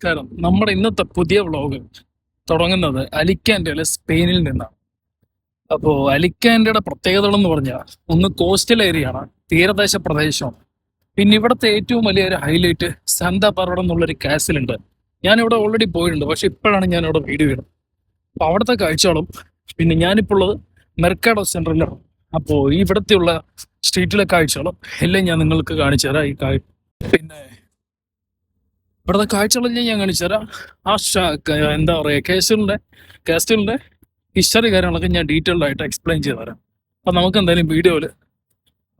നമസ്കാരം. നമ്മുടെ ഇന്നത്തെ പുതിയ വ്ളോഗ് തുടങ്ങുന്നത് അലിക്കാന്റയിലെ സ്പെയിനിൽ നിന്നാണ്. അപ്പോൾ അലിക്കാന്റയുടെ പ്രത്യേകതകളെന്ന് പറഞ്ഞാൽ ഒന്ന് കോസ്റ്റൽ ഏരിയ ആണ്, തീരദേശ പ്രദേശമാണ്. പിന്നെ ഇവിടുത്തെ ഏറ്റവും വലിയൊരു ഹൈലൈറ്റ് സാന്താ പാർവഡ എന്നുള്ളൊരു കാസിലുണ്ട്. ഞാനിവിടെ ഓൾറെഡി പോയിട്ടുണ്ട്, പക്ഷെ ഇപ്പോഴാണ് ഞാൻ ഇവിടെ വീഡിയോ ഇടുന്നത്. അപ്പോൾ അവിടുത്തെ കാഴ്ചകളും പിന്നെ ഞാനിപ്പോൾ ഉള്ളത് മെർക്കാഡോ സെൻട്രലിലാണ്. അപ്പോൾ ഈ ഇവിടത്തെയുള്ള സ്ട്രീറ്റിലെ കാഴ്ചകളും എല്ലാം ഞാൻ നിങ്ങൾക്ക് കാണിച്ചു തരാം. പിന്നെ ഇവിടുത്തെ കാഴ്ചകളെല്ലാം ഞാൻ കാണിച്ചു തരാം. എന്താ പറയുക, കാസ്റ്റലിന്റെ ഹിസ്റ്ററി കാര്യങ്ങളൊക്കെ ഞാൻ ഡീറ്റെയിൽഡ് ആയിട്ട് എക്സ്പ്ലെയിൻ ചെയ്ത് തരാം. അപ്പം നമുക്ക് എന്തായാലും വീഡിയോയിൽ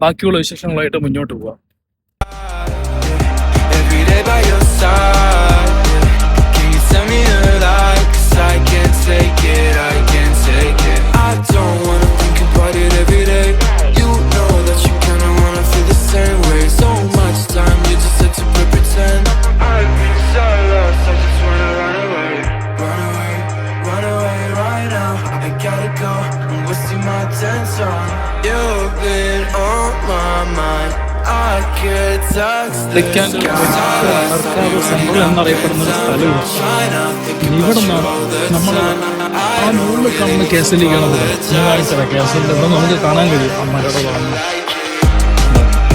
ബാക്കിയുള്ള വിശേഷങ്ങളായിട്ട് മുന്നോട്ട് പോവാം. സെൻട്രൽ എന്നറിയപ്പെടുന്ന ഒരു സ്ഥലമാണ്. ഇവിടെ നമ്മൾ ആ മുകളിൽ കാണുന്ന കേസലിക്കണം. കേസലിൽ ഇവിടെ നമുക്ക് കാണാൻ കഴിയും അമ്മയുടെ കാണുന്ന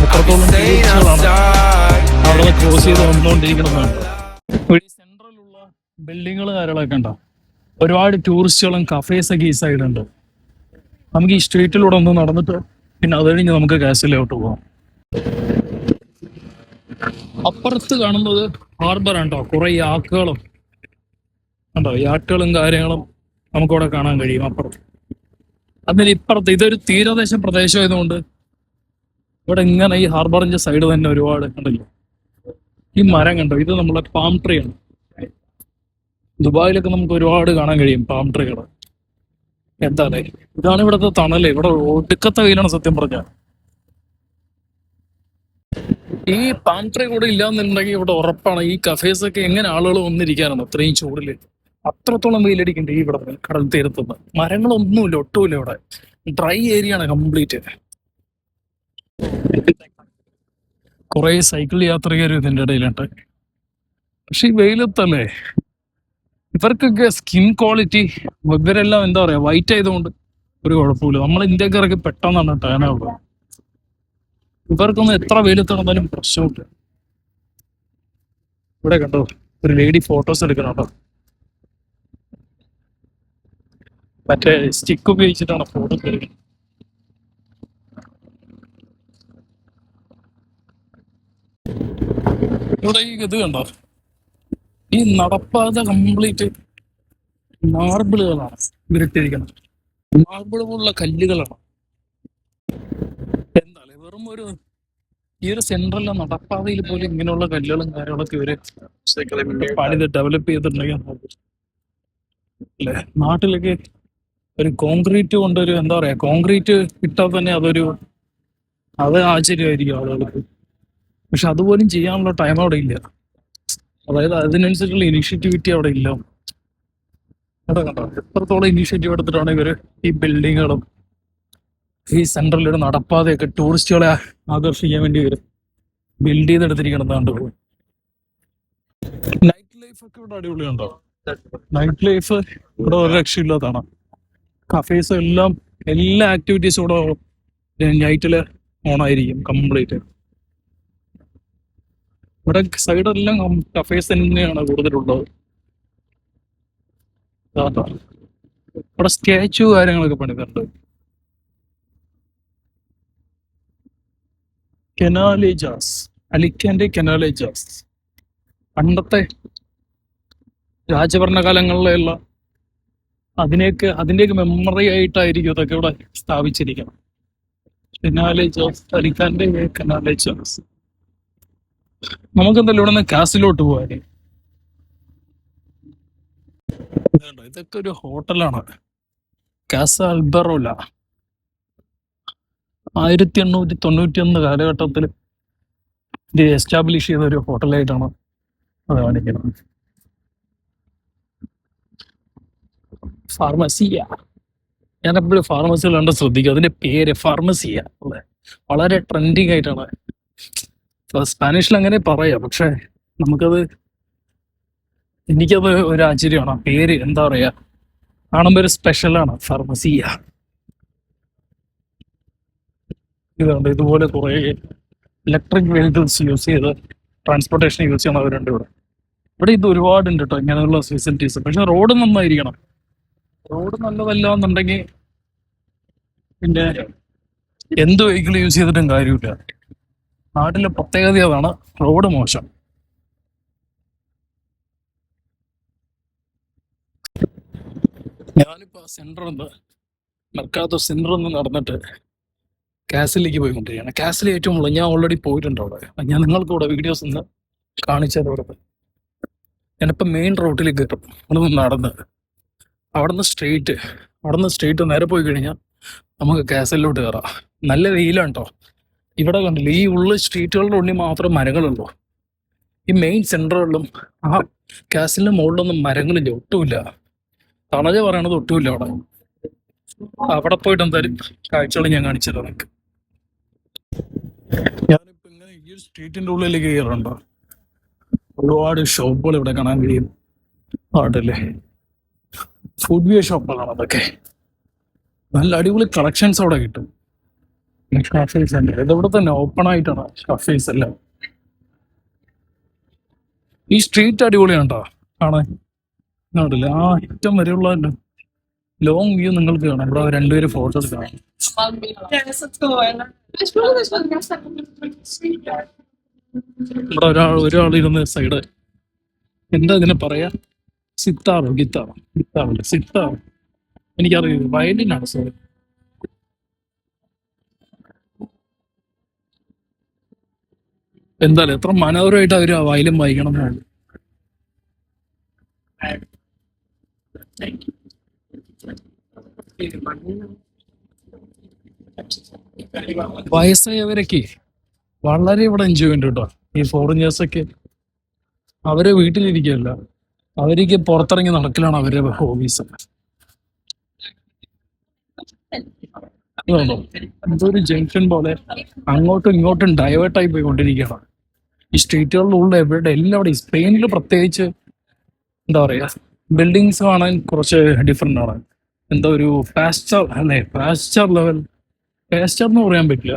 എത്രത്തോളം ടൂറിസ്റ്റുകളാണ് അവിടെ ക്രോസ് ചെയ്ത് വന്നുകൊണ്ടിരിക്കുന്നതാണ്. സെൻട്രലുള്ള ബിൽഡിങ്ങുകൾ കാര്യങ്ങളൊക്കെ ഉണ്ടാവും. ഒരുപാട് ടൂറിസ്റ്റുകളും കഫേസൊക്കെ ഈ സൈഡുണ്ട്. നമുക്ക് ഈ സ്ട്രീറ്റിലൂടെ ഒന്ന് നടന്നിട്ട് പിന്നെ അത് കഴിഞ്ഞ് നമുക്ക് കാസലിലോട്ട് പോകാം. അപ്പുറത്ത് കാണുന്നത് ഹാർബറാണ് കേട്ടോ. കുറെ യാക്കുകളും ഉണ്ടോ, യാട്ടുകളും കാര്യങ്ങളും നമുക്കിവിടെ കാണാൻ കഴിയും അപ്പുറത്ത്. അതിന് ഇപ്പുറത്ത് ഇതൊരു തീരദേശ പ്രദേശമായതുകൊണ്ട് ഇവിടെ ഇങ്ങനെ ഈ ഹാർബറിന്റെ സൈഡ് തന്നെ ഒരുപാട് ഉണ്ടല്ലോ. ഈ മരം കണ്ടോ, ഇത് നമ്മളെ പാം ട്രീ ആണ്. ദുബായിലൊക്കെ നമുക്ക് ഒരുപാട് കാണാൻ കഴിയും പാം ട്രീകൾ. എന്താല്ലേ, ഇതാണ് ഇവിടുത്തെ തണല്. ഇവിടെ ഒടുക്കത്തെ വെയിലാണ് സത്യം പറഞ്ഞാൽ. ഈ പാം ട്രീ കൂടെ ഇല്ലാന്നുണ്ടെങ്കിൽ ഇവിടെ ഉറപ്പാണ് ഈ കഫേസൊക്കെ എങ്ങനെ ആളുകൾ വന്നിരിക്കാനാണ് അത്രയും ചൂടില്. അത്രത്തോളം വെയിലടിക്കുന്നുണ്ട് ഈ ഇവിടെ കടൽ തീരത്തുനിന്ന്. മരങ്ങളൊന്നുമില്ല, ഒട്ടുമില്ല. ഇവിടെ ഡ്രൈ ഏരിയ ആണ് കംപ്ലീറ്റ്. കുറെ സൈക്കിൾ യാത്രികരും ഇതിൻ്റെ ഇടയിലുണ്ട്. പക്ഷെ ഈ വെയിലത്തല്ലേ, ഇവർക്കൊക്കെ സ്കിൻ ക്വാളിറ്റി ഇവരെല്ലാം എന്താ പറയാ വൈറ്റ് ആയതുകൊണ്ട് ഒരു കുഴപ്പമില്ല. നമ്മൾ ഇന്ത്യക്കാരൊക്കെ പെട്ടെന്നാണ് ടേനാവുക. ഇവർക്കൊന്നും എത്ര വെയിലത്ത് നടന്നാലും പ്രശ്നമുണ്ട്. ഇവിടെ കണ്ടോ ഒരു ലേഡി ഫോട്ടോസ് എടുക്കണം കേട്ടോ. മറ്റേ സ്റ്റിക്ക് ഉപയോഗിച്ചിട്ടാണ് ഫോട്ടോ എടുക്കുന്നത്. ഇവിടെ ഈ ഇത് കണ്ടോ, ഈ നടപ്പാത കംപ്ലീറ്റ് മാർബിളുകളാണ് ഇവരിട്ടിരിക്കുന്നത്. മാർബിൾ പോലുള്ള കല്ലുകളാണ്. എന്തായാലും വെറും ഒരു ഈ ഒരു സെൻട്രലിലെ നടപ്പാതയിൽ പോലും ഇങ്ങനെയുള്ള കല്ലുകളും കാര്യങ്ങളൊക്കെ ഇവര് പണിത് ഡെവലപ്പ് ചെയ്തിട്ടുണ്ടെങ്കിൽ അല്ലേ. നാട്ടിലൊക്കെ ഒരു കോൺക്രീറ്റ് കൊണ്ടൊരു എന്താ പറയാ, കോൺക്രീറ്റ് ഇട്ടാൽ തന്നെ അത് ആശ്ചര്യമായിരിക്കും ആളുകൾക്ക്. പക്ഷെ അതുപോലും ചെയ്യാനുള്ള ടൈം അവിടെ ഇല്ല. അതായത് അതിനനുസരിച്ചുള്ള ഇനിഷ്യേറ്റിവിറ്റി അവിടെ ഇല്ല. കേട്ടോ കണ്ടോ, എത്രത്തോളം ഇനിഷ്യേറ്റീവ് എടുത്തിട്ടാണ് ഇവര് ഈ ബിൽഡിങ്ങുകളും ഈ സെൻട്രലിലൂടെ നടപ്പാതെയൊക്കെ ടൂറിസ്റ്റുകളെ ആകർഷിക്കാൻ വേണ്ടി ഇവര് ബിൽഡ് ചെയ്തെടുത്തിരിക്കണതാണ്ട്. നൈറ്റ് ലൈഫ് ഒക്കെ ഇവിടെ അടിപൊളിയുണ്ടോ. നൈറ്റ് ലൈഫ് ഇവിടെ ഒരു രക്ഷയില്ലാത്തതാണ്. കഫേസ് എല്ലാ ആക്ടിവിറ്റീസും ഇവിടെ നൈറ്റില് ഓണായിരിക്കും കംപ്ലീറ്റ്. ഇവിടെ സൈഡെല്ലാം കഫേസ് തന്നെയാണ് കൂടുതലുള്ളത്. ഇവിടെ സ്റ്റാച്ചു കാര്യങ്ങളൊക്കെ പണിതുണ്ട്. കെനാലേജാസ്, അലിക്കാന്റെ കെനാലേജാസ് പണ്ടത്തെ രാജഭരണകാലങ്ങളിലുള്ള അതിന്റെയൊക്കെ മെമ്മറി ആയിട്ടായിരിക്കും ഇതൊക്കെ ഇവിടെ സ്ഥാപിച്ചിരിക്കണം. കെനാലേജാസ്, അലിക്കാന്റെ കെനാലേജാസ്. നമുക്കെന്തായാലും ഇവിടെ നിന്ന് കാസിലോട്ട് പോകാൻ. ഇതൊക്കെ ഒരു ഹോട്ടലാണ്, കാസ അൽബറോല. 1891 കാലഘട്ടത്തിൽ ഇത് എസ്റ്റാബ്ലിഷ് ചെയ്ത ഒരു ഹോട്ടലായിട്ടാണ് അത് കാണിക്കുന്നത്. ഫാർമസിയ, ഞാനെപ്പോഴും ഫാർമസികൾ കണ്ട് ശ്രദ്ധിക്കും. അതിന്റെ പേര് ഫാർമസിയ അല്ലെ, വളരെ ട്രെൻഡിങ് ആയിട്ടാണ്. സ്പാനിഷിൽ അങ്ങനെ പറയാം, പക്ഷെ നമുക്കത് എനിക്കത് ഒരു ആശ്ചര്യമാണ് ആ പേര്. എന്താ പറയാ, കാണുമ്പോൾ ഒരു സ്പെഷ്യലാണ് ഫാർമസിയ. ഇതുണ്ട്, ഇതുപോലെ കുറെ ഇലക്ട്രിക് വെഹിക്കിൾസ് യൂസ് ചെയ്ത് ട്രാൻസ്പോർട്ടേഷൻ യൂസ് ചെയ്യണവരുണ്ട് ഇവിടെ. ഇവിടെ ഇത് ഒരുപാടുണ്ട് കേട്ടോ ഇങ്ങനെയുള്ള ഫെസിലിറ്റീസ്. പക്ഷെ റോഡ് നന്നായിരിക്കണം. റോഡ് നല്ലതല്ല എന്നുണ്ടെങ്കിൽ പിന്നെ എന്ത് വെഹിക്കിൾ യൂസ് ചെയ്തിട്ടും കാര്യമില്ല. നാട്ടിലെ പ്രത്യേകത അതാണ്, റോഡ് മോശം. ഞാനിപ്പോ സെന്ററിന്ന് മെർക്കാത്തോ സെന്ററിന്ന് നടന്നിട്ട് കാസിലേക്ക് പോയിക്കൊണ്ടിരിക്കുകയാണ്. കാസിൽ ഏറ്റവും കൂടുതൽ ഞാൻ ഓൾറെഡി പോയിട്ടുണ്ട് അവിടെ. ഞാൻ നിങ്ങൾക്ക് ഇവിടെ വീഡിയോസ് ഒന്ന് കാണിച്ചത് അവിടെ. ഞാനിപ്പോൾ മെയിൻ റോട്ടിലേക്ക് കയറും. അവിടെ നിന്ന് നടന്ന് അവിടെ നിന്ന് സ്ട്രെയിറ്റ് നേരെ പോയി കഴിഞ്ഞാൽ നമുക്ക് കാസലിലോട്ട് കയറാം. നല്ല വെയിലാണ് കേട്ടോ. ഇവിടെ കണ്ടില്ല, ഈ സ്ട്രീറ്റുകളുടെ ഉള്ളിൽ മാത്രം മരങ്ങളുള്ളൂ. ഈ മെയിൻ സെന്ററുകളിലും ആ കാസലിന്റെ മുകളിലൊന്നും മരങ്ങളില്ല, ഒട്ടുമില്ല. തണല് പറയണത് ഒട്ടുമില്ല അവിടെ. അവിടെ പോയിട്ട് എന്തായാലും കാഴ്ചകൾ ഞാൻ കാണിച്ചത് എനിക്ക്. ഞാനിപ്പോ ഇങ്ങനെ ഈ ഒരു സ്ട്രീറ്റിന്റെ ഉള്ളിലേക്ക് കയറുന്നുണ്ടോ, ഒരുപാട് ഷോപ്പുകൾ ഇവിടെ കാണാൻ കഴിയും. ആടല്ലേ, ഫുഡ് വിയർ ഷോപ്പുകളാണ് അതൊക്കെ. നല്ല അടിപൊളി കളക്ഷൻസ് അവിടെ കിട്ടും. ഷാഫീസ് ഉണ്ട്, ഇതിവിടെ തന്നെ ഓപ്പൺ ആയിട്ടാണ് ഷാഫീസ് എല്ലാം. ഈ സ്ട്രീറ്റ് അടിപൊളിയാണ് കേട്ടോ കാണാൻ. ആടല്ലേ, ആ ഏറ്റവും വരെയുള്ള ലോങ് വ്യൂ നിങ്ങൾക്ക് കാണാം. ഇവിടെ രണ്ടുപേര് ഫോട്ടോസ് കാണാം. ഇവിടെ ഒരാൾ ഇരുന്ന് സൈഡ്, എന്താ ഇതിനെ പറയാ, സിത്താറോ എനിക്കറിയില്ല, വയലിനാണ്. സോറി. എന്തായാലും എത്ര മനോഹരമായിട്ട് അവര് ആ വയലും വായിക്കണം എന്നാണ്. വയസ്സായവരൊക്കെ വളരെ ഇവിടെ എൻജോയ് ചെയ്യുന്നുണ്ട് കേട്ടോ. ഈ ഫോറിനേഴ്സൊക്കെ അവരെ വീട്ടിലിരിക്കുകയല്ല, അവർക്ക് പുറത്തിറങ്ങി നടക്കലാണ് അവരുടെ ഹോബീസ്. ഇതൊരു ജംഗ്ഷൻ പോലെ അങ്ങോട്ടും ഇങ്ങോട്ടും ഡൈവേർട്ടായി പോയിക്കൊണ്ടിരിക്കുകയാണ്. ഈ സ്ട്രീറ്റുകളിലുള്ള എല്ലാവിടെയും, സ്പെയിനിൽ പ്രത്യേകിച്ച് എന്താ പറയാ, ബിൽഡിങ്സ് കാണാൻ കുറച്ച് ഡിഫറെന്റ് ആണ്. എന്താ ഒരു പാസ്ചർ ലെവൽ, പാസ്ചർ എന്ന് പറയാൻ പറ്റില്ല,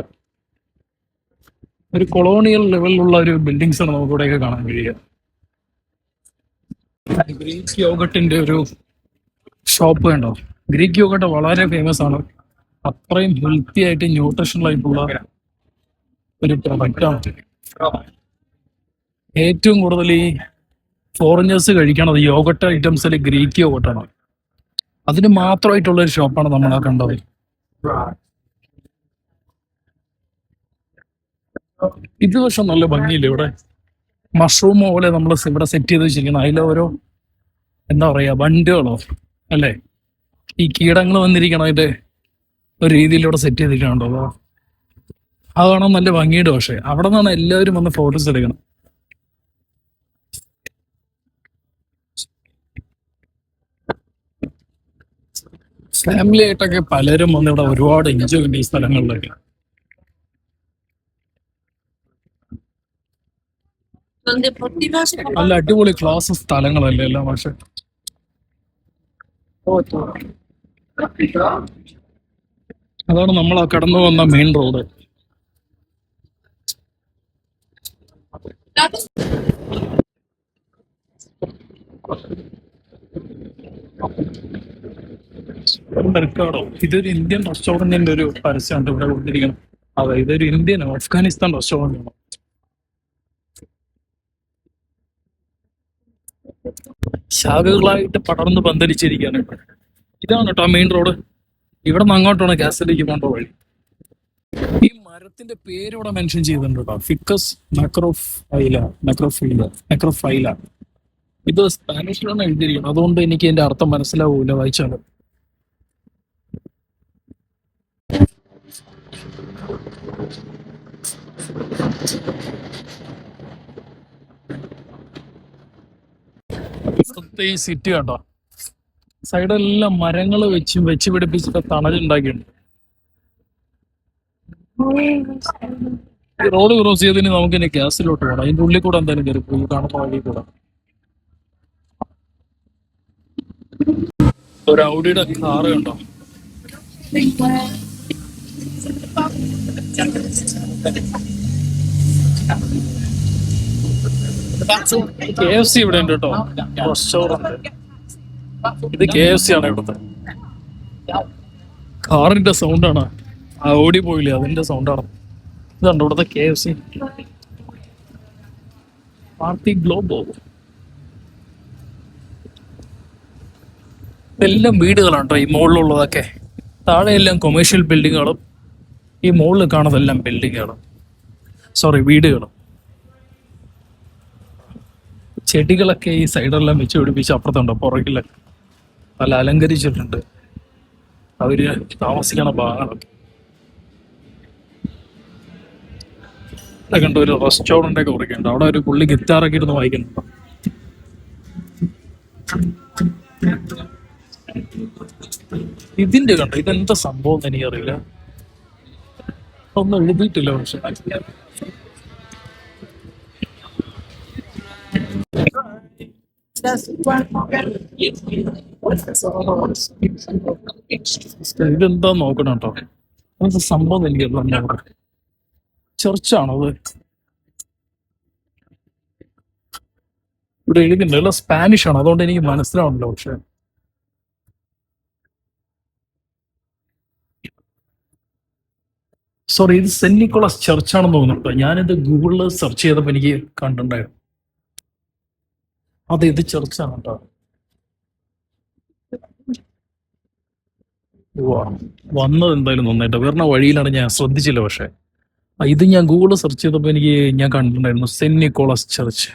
ഒരു കൊളോണിയൽ ലെവലിലുള്ള ഒരു ബിൽഡിങ്സ് ആണ് നമുക്ക് ഇവിടെയൊക്കെ കാണാൻ കഴിയുക. ഗ്രീക്ക് യോഗട്ടിന്റെ ഒരു ഷോപ്പ് കണ്ടോ. ഗ്രീക്ക് യോഗട്ട് വളരെ ഫേമസ് ആണ്. അത്രയും ഹെൽത്തി ആയിട്ട് ന്യൂട്രീഷണൽ ആയിട്ടുള്ള ഒരു പ്രൊഡക്റ്റാണ്. ഏറ്റവും കൂടുതൽ ഈ ഫോറിനേഴ്സ് കഴിക്കണത് യോഗട്ട് ഐറ്റംസിൽ ഗ്രീക്ക് യോഗട്ടാണ്. അതിന് മാത്രമായിട്ടുള്ള ഒരു ഷോപ്പാണ് നമ്മൾ ആ കണ്ടത്. ഇത് പക്ഷെ നല്ല ഭംഗിയില്ല. ഇവിടെ മഷ്റൂം പോലെ നമ്മൾ ഇവിടെ സെറ്റ് ചെയ്ത് വെച്ചിരിക്കണം. അതിൽ ഓരോ എന്താ പറയാ, വണ്ടുകളോ അല്ലേ, ഈ കീടങ്ങൾ വന്നിരിക്കണം അതിന്റെ ഒരു രീതിയിലൂടെ സെറ്റ് ചെയ്തിട്ടുണ്ടോ. അതാണ് നല്ല ഭംഗിയുടെ. പക്ഷെ അവിടെ നിന്നാണ് എല്ലാവരും വന്ന് ഫോട്ടോസ് എടുക്കണം. ഫാമിലി ആയിട്ടൊക്കെ പലരും വന്ന് ഇവിടെ ഒരുപാട് എൻജോയ് ചെയ്യുന്ന ഈ സ്ഥലങ്ങളിലൊക്കെ. നല്ല അടിപൊളി ക്ലാസ് സ്ഥലങ്ങളല്ലേ എല്ലാം. പക്ഷെ അതാണ് നമ്മൾ ആ കടന്നു വന്ന മെയിൻ റോഡ്. മെർക്കാഡോ, ഇതൊരു ഇന്ത്യൻ റെസ്റ്റോറന്റിന്റെ ഒരു പരസ്യമാണ് ഇവിടെ കൊണ്ടിരിക്കണം. അതെ, ഇതൊരു ഇന്ത്യൻ അഫ്ഗാനിസ്ഥാൻ റെസ്റ്റോറന്റ് ആണ്. ശാഖകളായിട്ട് പടർന്ന് പന്തലിച്ചിരിക്കുകയാണ്. ഇതാണ് കേട്ടോ മെയിൻ റോഡ്. ഇവിടെ നിന്ന് അങ്ങോട്ടാണ് കാസലിലേക്ക് പോകേണ്ട വഴി. ഈ മരത്തിന്റെ പേര് ഇവിടെ മെൻഷൻ ചെയ്തിട്ടുണ്ട് കേട്ടോ, ഫിക്കസ് മെക്രോഫൈല. ഇത് സ്പാനിഷിലാണ് എഴുതിയിരിക്കുന്നത്, അതുകൊണ്ട് എനിക്ക് ഇതിന്റെ അർത്ഥം മനസ്സിലാവൂല വായിച്ചാലും. ഈ സിറ്റി കണ്ടോ, സൈഡെല്ലാം മരങ്ങൾ വെച്ച് പിടിപ്പിച്ചിട്ട് തണലുണ്ടാക്കിയിട്ടുണ്ട്. ഈ റോഡ് ക്രോസ് ചെയ്തതിന് നമുക്ക് ഇനി ഗ്യാസിലോട്ട് പോകണം. അതിന്റെ ഉള്ളിൽ കൂടെ എന്തായാലും കയറി പോയി കാണുന്ന വഴി കൂടെ. ഒരു ഔഡിയുടെ കാറ് കണ്ടോ. KFC ഇവിടെ ഉണ്ട് കേട്ടോ, റെസ്റ്റോറന്റ്. ഇത് KFC ആണ് ഇവിടുത്തെ. കാറിന്റെ സൗണ്ടാണ്, ആ ഓടി പോയില്ലേ അതിന്റെ സൗണ്ടാണ്. ഇതുണ്ട് ഇവിടുത്തെ KFC പാർട്ടി ഗ്ലോബോ. ഇതെല്ലാം വീടുകളാണ് കേട്ടോ ഈ മുകളിലുള്ളതൊക്കെ. താഴെയെല്ലാം കൊമേഴ്ഷ്യൽ ബിൽഡിങ്ങുകളും ഈ മുകളിൽ കാണുന്നതെല്ലാം ബിൽഡിങ്ങുകളും, വീടുകളും. ചെടികളൊക്കെ ഈ സൈഡെല്ലാം വെച്ച് പിടിപ്പിച്ച് അപ്പുറത്തുണ്ടോ പുറകിലൊക്കെ നല്ല അലങ്കരിച്ചിട്ടുണ്ട് അവര് താമസിക്കണ ഭാഗങ്ങളൊക്കെ. കണ്ടോ ഒരു റെസ്റ്റോറന്റ് ഒക്കെ കുറയ്ക്കുന്നുണ്ട്. അവിടെ ഒരു പുള്ളി ഗിറ്റാറൊക്കെ ഇരുന്ന് വായിക്കുന്നുണ്ടോ. ഇതിന്റെ കണ്ടോ, ഇതെന്താ സംഭവം എന്ന് എനിക്കറിയില്ല, ഒന്നും എഴുതിയിട്ടില്ല. പക്ഷെ ഇതെന്താ നോക്കണം കേട്ടോ, എന്താ സംഭവം എനിക്കറിയില്ല. ചർച്ചാണത് ഇവിടെ എഴുതിയിട്ടുണ്ട്, അല്ല സ്പാനിഷ് ആണ്, അതുകൊണ്ട് എനിക്ക് മനസ്സിലാവണല്ലോ. പക്ഷെ ഇത് സെന്റ് നിക്കോളാസ് ചർച്ചാണെന്ന് തോന്നുന്നുണ്ടോ. ഞാനിത് ഗൂഗിളിൽ സെർച്ച് ചെയ്തപ്പോൾ എനിക്ക് കണ്ടിട്ടുണ്ടായിരുന്നു. അതെ, ഇത് ചർച്ചാണ് കേട്ടോ. വന്നത് എന്തായാലും നന്നായിട്ട് വേറെ വഴിയിലാണ്, ഞാൻ ശ്രദ്ധിച്ചില്ല. പക്ഷെ ഇത് ഞാൻ ഗൂഗിളിൽ സെർച്ച് ചെയ്തപ്പോൾ ഞാൻ കണ്ടിട്ടുണ്ടായിരുന്നു സെന്റ് നിക്കോളാസ് ചർച്ച്.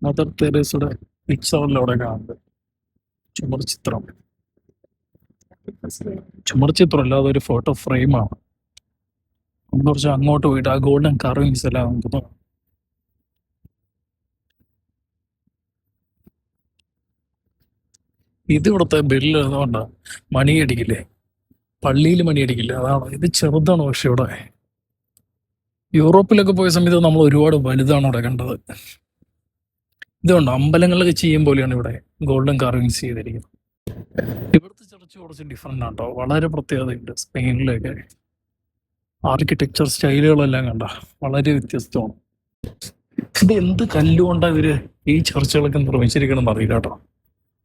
മദർ തെരേസയുടെ പിക്ചറിലൂടെ കാണുന്നത് ചുമർചിത്രമല്ല, അതൊരു ഫോട്ടോ ഫ്രെയിമാണ്. കുറച്ച് അങ്ങോട്ട് പോയിട്ട് ആ ഗോൾഡൻ കാർവിങ്സ് എല്ലാം നമുക്ക് ഇത് ഇവിടുത്തെ ബെല്ല് അതുകൊണ്ടാ മണിയടിക്കില്ലേ, പള്ളിയിൽ മണിയടിക്കില്ല, അതാണ്. ഇത് ചെറുതാണ്, പക്ഷെ ഇവിടെ യൂറോപ്പിലൊക്കെ പോയ സമയത്ത് നമ്മൾ ഒരുപാട് വലുതാണ് ഇവിടെ കണ്ടത്. ഇതുകൊണ്ട് അമ്പലങ്ങളിലൊക്കെ ചെയ്യും പോലെയാണ് ഇവിടെ ഗോൾഡൻ കാർവിങ്സ് ചെയ്തിരിക്കുന്നത്. ഇവിടുത്തെ ചർച്ച് കുറച്ച് ഡിഫറെൻ്റ് ആട്ടോ, വളരെ പ്രത്യേകതയുണ്ട്. സ്പെയിനിലൊക്കെ ആർക്കിടെക്ചർ സ്റ്റൈലുകളെല്ലാം കണ്ട വളരെ വ്യത്യസ്തമാണ്. ഇത് എന്ത് കല്ലുകൊണ്ടാണ് ഇവര് ഈ ചർച്ചുകളൊക്കെ നിർമ്മിച്ചിരിക്കണം എന്ന് അറിയില്ല കേട്ടോ.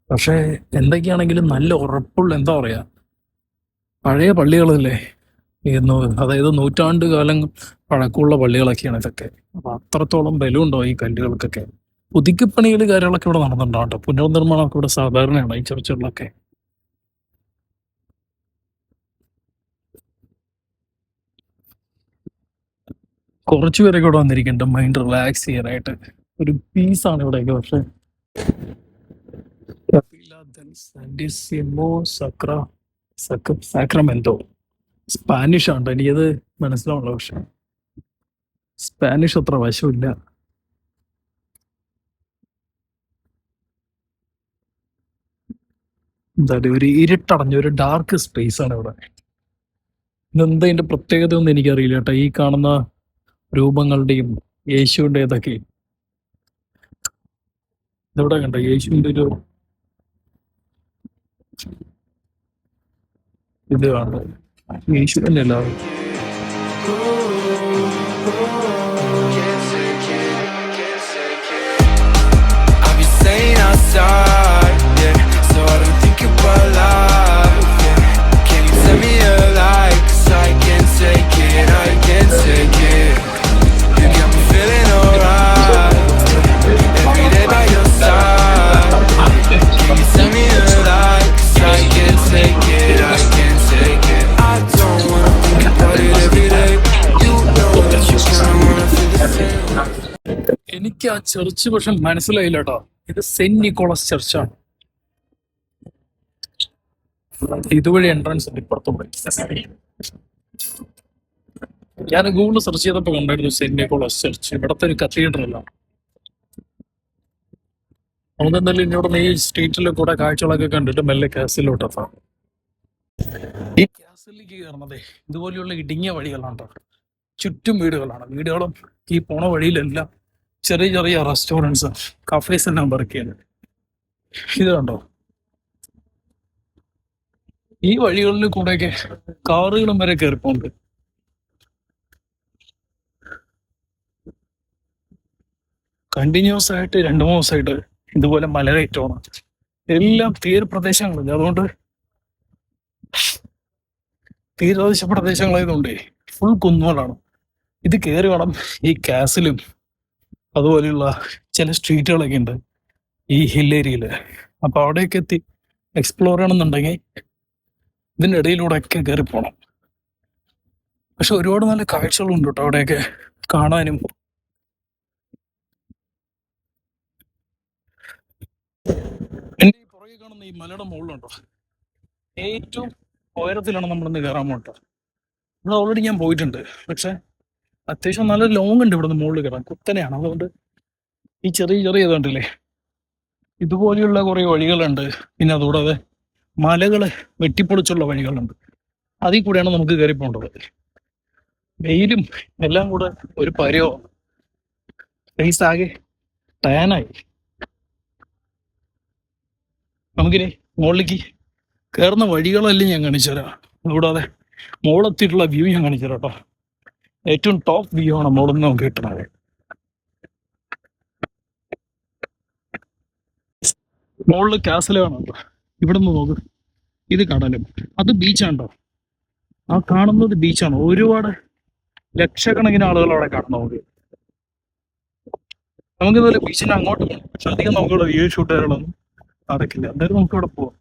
പക്ഷെ എന്തൊക്കെയാണെങ്കിലും നല്ല ഉറപ്പുള്ള, എന്താ പറയാ, പഴയ പള്ളികളല്ലേ, അതായത് നൂറ്റാണ്ട് കാലം പഴക്കമുള്ള പള്ളികളൊക്കെയാണ് ഇതൊക്കെ. അപ്പൊ അത്രത്തോളം ബലമുണ്ടോ ഈ കല്ലുകൾക്കൊക്കെ. പുതുക്കിപ്പണികൾ കാര്യങ്ങളൊക്കെ ഇവിടെ നടന്നിട്ടുണ്ടോ കേട്ടോ. പുനർനിർമ്മാണമൊക്കെ ഇവിടെ സാധാരണയാണ് ഈ ചർച്ചുകളിലൊക്കെ. കുറച്ചുപേരൊക്കെ ഇവിടെ വന്നിരിക്കുന്നുണ്ട് മൈൻഡ് റിലാക്സ് ചെയ്യാനായിട്ട്. ഒരു പീസാണ് ഇവിടെയൊക്കെ. പക്ഷെ സാക്രമെന്തോ സ്പാനിഷ് ആണ്, എനിക്കത് മനസ്സിലാവുള്ളൂ. പക്ഷെ സ്പാനിഷ് അത്ര വശമില്ല. എന്തായാലും ഒരു ഇരുട്ടടഞ്ഞ ഒരു ഡാർക്ക് സ്പേസ് ആണ് ഇവിടെ. ഇതെന്താ ഇതിന്റെ പ്രത്യേകത ഒന്നും എനിക്കറിയില്ല കേട്ടോ. ഈ കാണുന്ന രൂപങ്ങളുടെയും യേശുവിൻ്റെ ഇതൊക്കെ ഇതെവിടെ കണ്ടോ, യേശുവിൻ്റെ ഒരു ഇത് കാണുന്നത് യേശു തന്നെ എല്ലാവരും. I can't take it, I can't take it. You got me feeling എനിക്ക് ആ ചർച്ച് പക്ഷെ മനസ്സിലായില്ല കേട്ടോ. ഇത് സെന്റ് നിക്കോളസ് ചർച്ചാണ്. ഇതുവഴി എൻട്രൻസ് ഉണ്ട് ഇപ്പുറത്തോടെ. ഞാൻ ഗൂഗിളിൽ സെർച്ച് ചെയ്തപ്പോൾ കണ്ടായിരുന്നു സെന്റ് നിക്കോളസ് ചർച്ച്. ഇവിടത്തെ ഒരു കത്തീഡ്രലാണ്. അതെന്തായാലും ഇന്നോട് ഈ സ്ട്രീറ്റിലെ കൂടെ കാഴ്ചകളൊക്കെ കണ്ടിട്ട് മെല്ലെ കാസിലോട്ടെത്താം. ഈ കാസിലേക്ക് കയറുന്നതേ ഇതുപോലെയുള്ള ഇടുങ്ങിയ വഴികളാണ് കേട്ടോ. ചുറ്റും വീടുകളാണ്. വീടുകളും ഈ പോണ വഴിയിലെല്ലാം ചെറിയ ചെറിയ റെസ്റ്റോറൻറ്റ്സ്, കഫേസ് എല്ലാം വർക്ക് ചെയ്യുന്നത്. ഇത് കണ്ടോ, ഈ വഴികളിൽ കൂടെയൊക്കെ കാറുകളും വരെ കയറിപ്പോണ്ട്. കണ്ടിന്യൂസ് ആയിട്ട് 2-3 ദിവസമായിട്ട് ഇതുപോലെ മലകയറ്റമാണ്. എല്ലാം തീരപ്രദേശങ്ങളില്ല. അതുകൊണ്ട് തീരദേശ പ്രദേശങ്ങളായതുകൊണ്ടേ ഫുൾ കുന്നുകളാണ്. ഇത് കയറി വേണം ഈ കാസിലും അതുപോലെയുള്ള ചില സ്ട്രീറ്റുകളൊക്കെ ഉണ്ട് ഈ ഹിൽ ഏരിയയില്. അപ്പൊ അവിടെയൊക്കെ എത്തി എക്സ്പ്ലോർ ചെയ്യണമെന്നുണ്ടെങ്കിൽ ഇതിൻ്റെ ഇടയിലൂടെ ഒക്കെ കയറി പോകണം. പക്ഷെ ഒരുപാട് നല്ല കാഴ്ചകളുണ്ട് കേട്ടോ അവിടെയൊക്കെ കാണാനും. എൻ്റെ ഈ പുറകെ കാണുന്ന ഈ മലയുടെ മുകളിലുണ്ടോ, ഏറ്റവും ഉയരത്തിലാണ് നമ്മളിന്ന് കയറാൻ പോകട്ടോ. ഇവിടെ ഓൾറെഡി ഞാൻ പോയിട്ടുണ്ട്. പക്ഷെ അത്യാവശ്യം നല്ല ലോങ് ഉണ്ട് ഇവിടുന്ന് മുകളിൽ കയറാൻ. കുത്തനെയാണ്. അതുകൊണ്ട് ഈ ചെറിയ ചെറിയ ഇതുണ്ടല്ലേ, ഇതുപോലെയുള്ള കുറേ വഴികളുണ്ട്. പിന്നെ അതുകൂടാതെ മലകള് വെട്ടിപ്പൊളിച്ചുള്ള വഴികളുണ്ട്. അതിൽ കൂടെയാണ് നമുക്ക് കയറി പോകേണ്ടത്. വെയിലും എല്ലാം കൂടെ ഒരു പരയോ ഫേസ് ആകെ ടയാനായി. നമുക്കിനി മുകളിലേക്ക് കയറുന്ന വഴികളെല്ലാം ഞാൻ കാണിച്ചു തരാം. അതുകൂടാതെ മുകളെത്തിയിട്ടുള്ള വ്യൂ ഞാൻ കാണിച്ചു തരാം കേട്ടോ. ഏറ്റവും ടോപ്പ് വ്യൂ ആണ് മുകളിൽ നിന്ന് നമുക്ക് കിട്ടുന്നത്. മുകളിൽ കാസിൽ കാണാം കേട്ടോ. ഇവിടെ നിന്ന് നോക്ക്, ഇത് കടലും അത് ബീച്ചാണോ. ആ കാണുന്നത് ബീച്ചാണ്. ഒരുപാട് ലക്ഷക്കണക്കിന് ആളുകൾ അവിടെ കാണും. നമുക്കിതുപോലെ ബീച്ചിന് അങ്ങോട്ട് പോകണം. പക്ഷെ അധികം നമുക്കിവിടെ വ്യൂ ഷൂട്ടുകളൊന്നും നടക്കില്ല. എന്തായാലും നമുക്ക് ഇവിടെ പോവാം.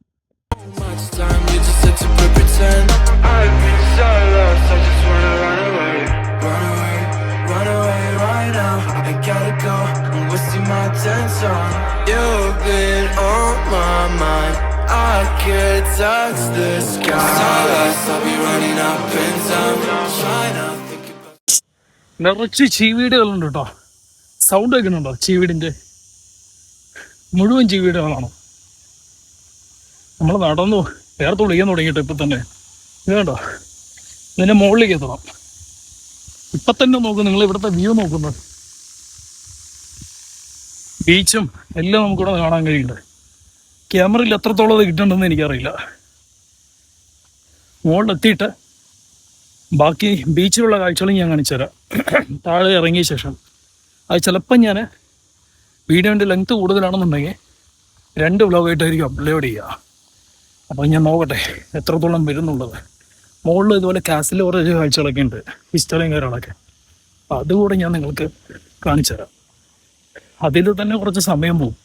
നിറച്ച് ചീവീടുകളുണ്ട് കേട്ടോ. സൗണ്ട് കേൾക്കുന്നുണ്ടോ? ചീവീടിന്റെ മുഴുവൻ ചീവീടുകളാണ്. നമ്മൾ നടന്നു വേർത്ത് വിളിക്കാൻ തുടങ്ങിയിട്ട് ഇപ്പൊ തന്നെ. ഇത് കണ്ടോ, ഇതിന്റെ മുകളിലേക്ക് എത്തണം. ഇപ്പൊ തന്നെ നോക്കും നിങ്ങൾ ഇവിടുത്തെ വ്യൂ നോക്കുന്നത്. ബീച്ചും എല്ലാം നമുക്കിവിടെ കാണാൻ കഴിയുന്നുണ്ട്. ക്യാമറയിൽ എത്രത്തോളം അത് കിട്ടുന്നുണ്ടെന്ന് എനിക്കറിയില്ല. മുകളിലെത്തിയിട്ട് ബാക്കി ബീച്ചിലുള്ള കാഴ്ചകളും ഞാൻ കാണിച്ചു തരാം താഴെ ഇറങ്ങിയ ശേഷം. അത് ചിലപ്പം ഞാൻ വീഡിയോൻ്റെ ലെങ്ത് കൂടുതലാണെന്നുണ്ടെങ്കിൽ 2 വ്ലോഗായിട്ടായിരിക്കും അപ്ലോഡ് ചെയ്യുക. അപ്പം ഞാൻ നോക്കട്ടെ എത്രത്തോളം വരുന്നുള്ളത്. മുകളിൽ ഇതുപോലെ കാസിൽ കുറേ കാഴ്ചകളൊക്കെ ഉണ്ട്, ഹിസ്റ്ററിയും കാര്യങ്ങളൊക്കെ. അപ്പം അതുകൂടെ ഞാൻ നിങ്ങൾക്ക് കാണിച്ചു തരാം. അതിൽ തന്നെ കുറച്ച് സമയം പോകും.